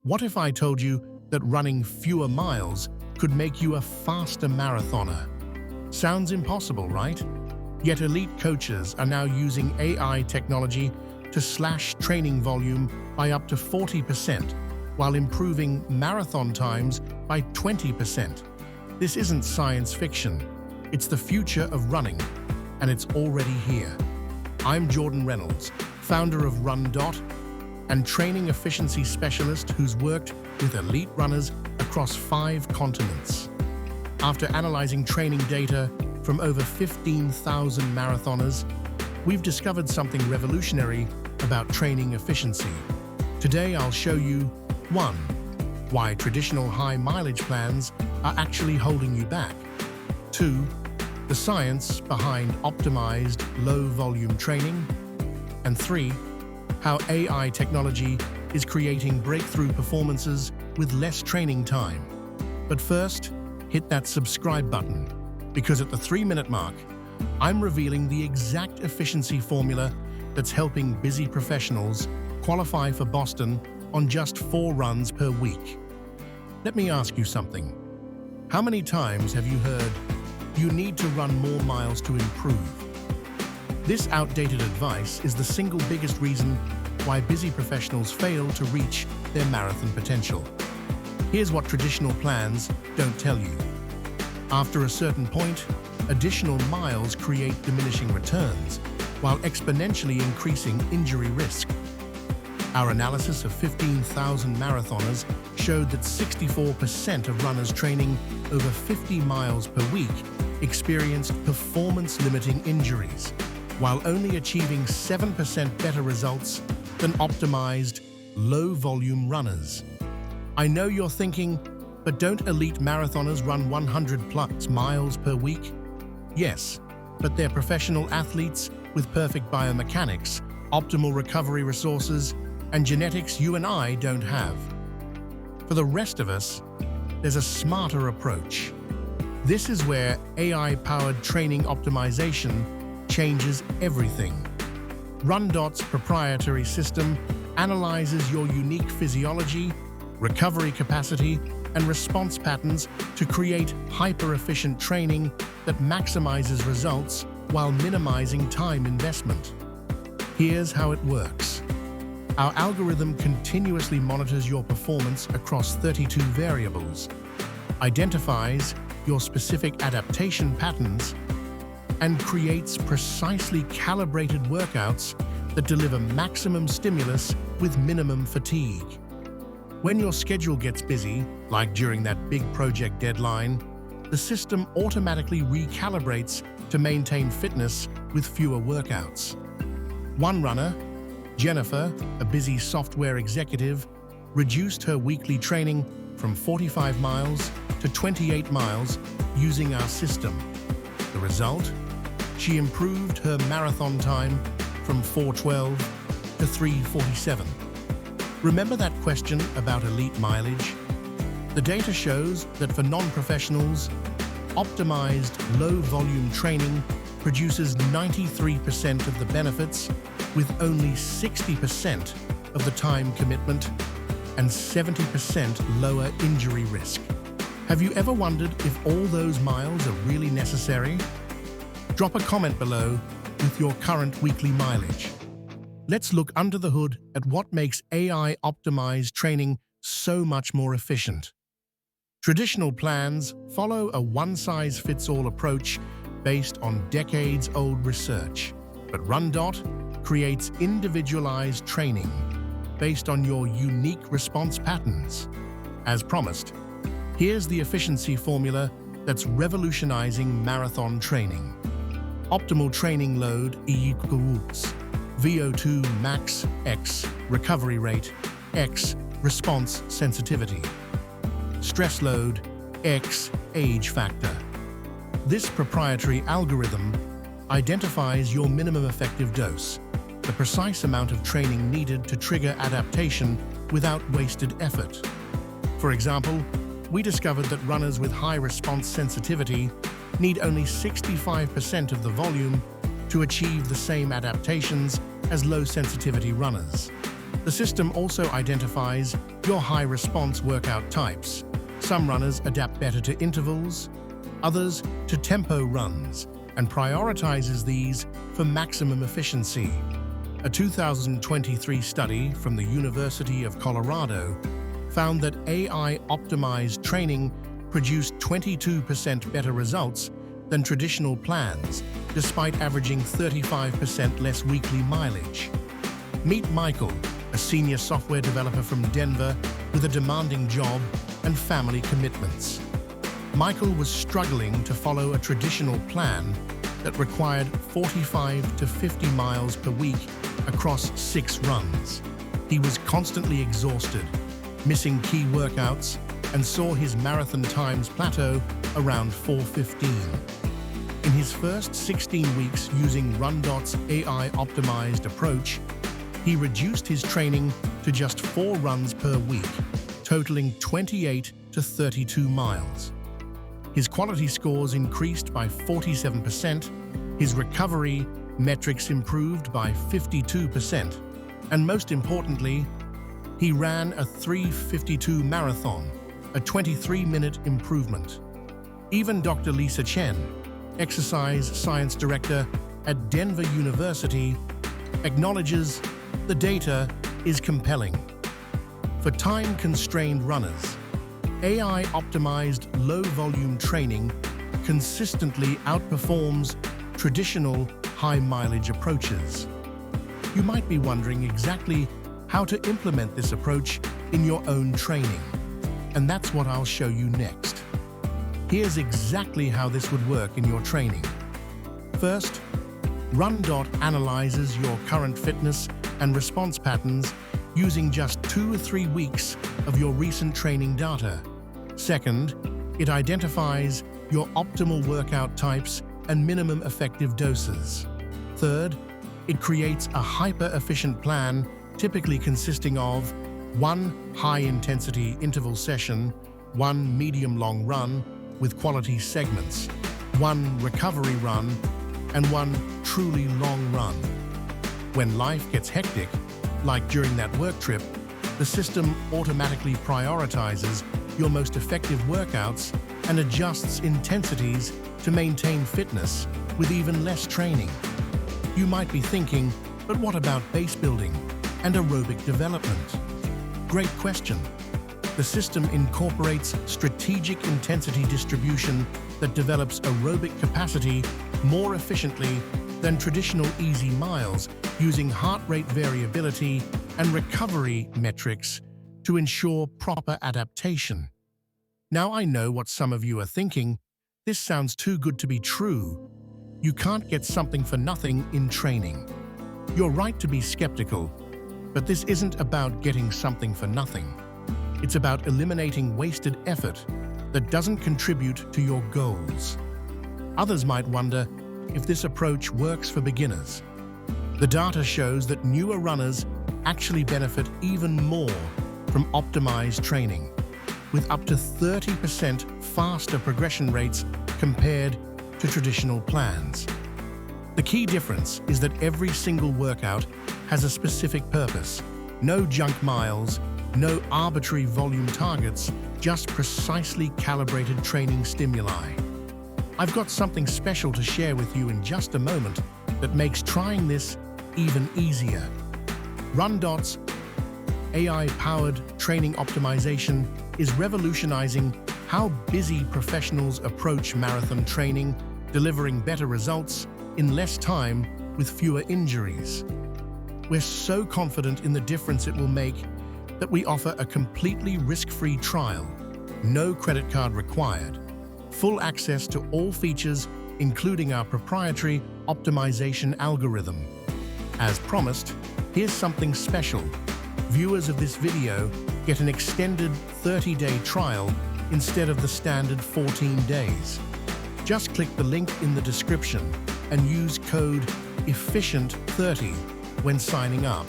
What if I told you that running fewer miles could make you a faster marathoner? Sounds impossible, right? Yet elite coaches are now using AI technology to slash training volume by up to 40% while improving marathon times by 20%. This isn't science fiction. It's the future of running, and it's already here. I'm Jordan Reynolds, founder of RunDot and training efficiency specialist who's worked with elite runners across 5 continents. After analyzing training data from over 15,000 marathoners, we've discovered something revolutionary about training efficiency. Today, I'll show you 1. Why traditional high-mileage plans are actually holding you back. 2. The science behind optimized low-volume training. And 3. How AI technology is creating breakthrough performances with less training time. But first, hit that subscribe button, because at the 3-minute mark, I'm revealing the exact efficiency formula that's helping busy professionals qualify for Boston on just 4 runs per week. Let me ask you something. How many times have you heard, "You need to run more miles to improve"? This outdated advice is the single biggest reason why busy professionals fail to reach their marathon potential. Here's what traditional plans don't tell you. After a certain point, additional miles create diminishing returns, while exponentially increasing injury risk. Our analysis of 15,000 marathoners showed that 64% of runners training over 50 miles per week experienced performance-limiting injuries, while only achieving 7% better results than optimized, low-volume runners. I know you're thinking, but don't elite marathoners run 100+ miles per week? Yes, but they're professional athletes with perfect biomechanics, optimal recovery resources, and genetics you and I don't have. For the rest of us, there's a smarter approach. This is where AI-powered training optimization changes everything. RunDot's proprietary system analyzes your unique physiology, recovery capacity, and response patterns to create hyper-efficient training that maximizes results while minimizing time investment. Here's how it works. Our algorithm continuously monitors your performance across 32 variables, identifies your specific adaptation patterns, and creates precisely calibrated workouts that deliver maximum stimulus with minimum fatigue. When your schedule gets busy, like during that big project deadline, the system automatically recalibrates to maintain fitness with fewer workouts. One runner, Jennifer, a busy software executive, reduced her weekly training from 45 miles to 28 miles using our system. The result? She improved her marathon time from 4:12 to 3:47. Remember that question about elite mileage? The data shows that for non-professionals, optimized low-volume training produces 93% of the benefits with only 60% of the time commitment and 70% lower injury risk. Have you ever wondered if all those miles are really necessary? Drop a comment below with your current weekly mileage. Let's look under the hood at what makes AI-optimized training so much more efficient. Traditional plans follow a one-size-fits-all approach based on decades-old research, but RunDot creates individualized training based on your unique response patterns. As promised, here's the efficiency formula that's revolutionizing marathon training. Optimal training load equals VO2 max x recovery rate x response sensitivity. Stress load x age factor. This proprietary algorithm identifies your minimum effective dose, the precise amount of training needed to trigger adaptation without wasted effort. For example, we discovered that runners with high response sensitivity need only 65% of the volume to achieve the same adaptations as low-sensitivity runners. The system also identifies your high-response workout types. Some runners adapt better to intervals, others to tempo runs, and prioritizes these for maximum efficiency. A 2023 study from the University of Colorado found that AI-optimized training produced 22% better results than traditional plans, despite averaging 35% less weekly mileage. Meet Michael, a senior software developer from Denver with a demanding job and family commitments. Michael was struggling to follow a traditional plan that required 45 to 50 miles per week across 6 runs. He was constantly exhausted, missing key workouts, and saw his marathon times plateau around 4:15. In his first 16 weeks using RunDot's AI-optimized approach, he reduced his training to just 4 runs per week, totaling 28 to 32 miles. His quality scores increased by 47%, his recovery metrics improved by 52%, and most importantly, he ran a 3:52 marathon, a 23-minute improvement. Even Dr. Lisa Chen, exercise science director at Denver University, acknowledges the data is compelling. For time-constrained runners, AI-optimized low-volume training consistently outperforms traditional high-mileage approaches. You might be wondering exactly how to implement this approach in your own training, and that's what I'll show you next. Here's exactly how this would work in your training. First, RunDot analyzes your current fitness and response patterns using just 2 or 3 weeks of your recent training data. Second, it identifies your optimal workout types and minimum effective doses. Third, it creates a hyper-efficient plan typically consisting of 1 high-intensity interval session, 1 medium-long run with quality segments, 1 recovery run, and 1 truly long run. When life gets hectic, like during that work trip, the system automatically prioritizes your most effective workouts and adjusts intensities to maintain fitness with even less training. You might be thinking, but what about base building and aerobic development? Great question. The system incorporates strategic intensity distribution that develops aerobic capacity more efficiently than traditional easy miles, using heart rate variability and recovery metrics to ensure proper adaptation. Now I know what some of you are thinking. This sounds too good to be true. You can't get something for nothing in training. You're right to be skeptical, but this isn't about getting something for nothing. It's about eliminating wasted effort that doesn't contribute to your goals. Others might wonder if this approach works for beginners. The data shows that newer runners actually benefit even more from optimized training, with up to 30% faster progression rates compared to traditional plans. The key difference is that every single workout has a specific purpose. No junk miles, no arbitrary volume targets, just precisely calibrated training stimuli. I've got something special to share with you in just a moment that makes trying this even easier. RunDot's AI-powered training optimization is revolutionizing how busy professionals approach marathon training, delivering better results in less time with fewer injuries. We're so confident in the difference it will make that we offer a completely risk-free trial, no credit card required, full access to all features, including our proprietary optimization algorithm. As promised, here's something special. Viewers of this video get an extended 30-day trial instead of the standard 14 days. Just click the link in the description and use code EFFICIENT30 when signing up.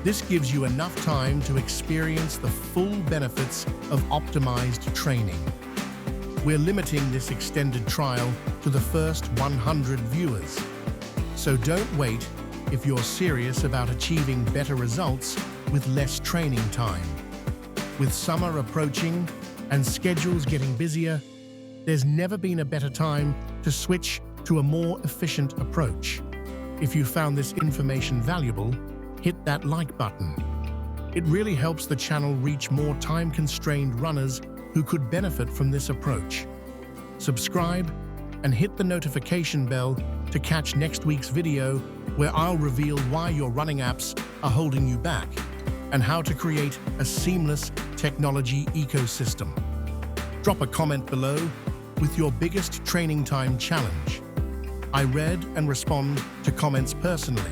This gives you enough time to experience the full benefits of optimized training. We're limiting this extended trial to the first 100 viewers. So don't wait if you're serious about achieving better results with less training time. With summer approaching and schedules getting busier, there's never been a better time to switch to a more efficient approach. If you found this information valuable, hit that like button. It really helps the channel reach more time-constrained runners who could benefit from this approach. Subscribe and hit the notification bell to catch next week's video, where I'll reveal why your running apps are holding you back and how to create a seamless technology ecosystem. Drop a comment below with your biggest training time challenge. I read and respond to comments personally,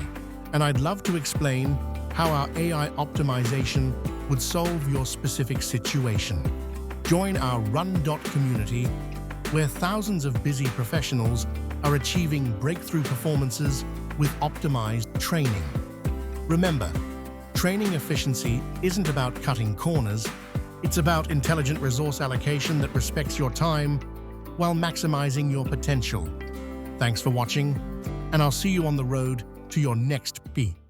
and I'd love to explain how our AI optimization would solve your specific situation. Join our RunDot community, where thousands of busy professionals are achieving breakthrough performances with optimized training. Remember, training efficiency isn't about cutting corners, it's about intelligent resource allocation that respects your time while maximizing your potential. Thanks for watching, and I'll see you on the road to your next peak.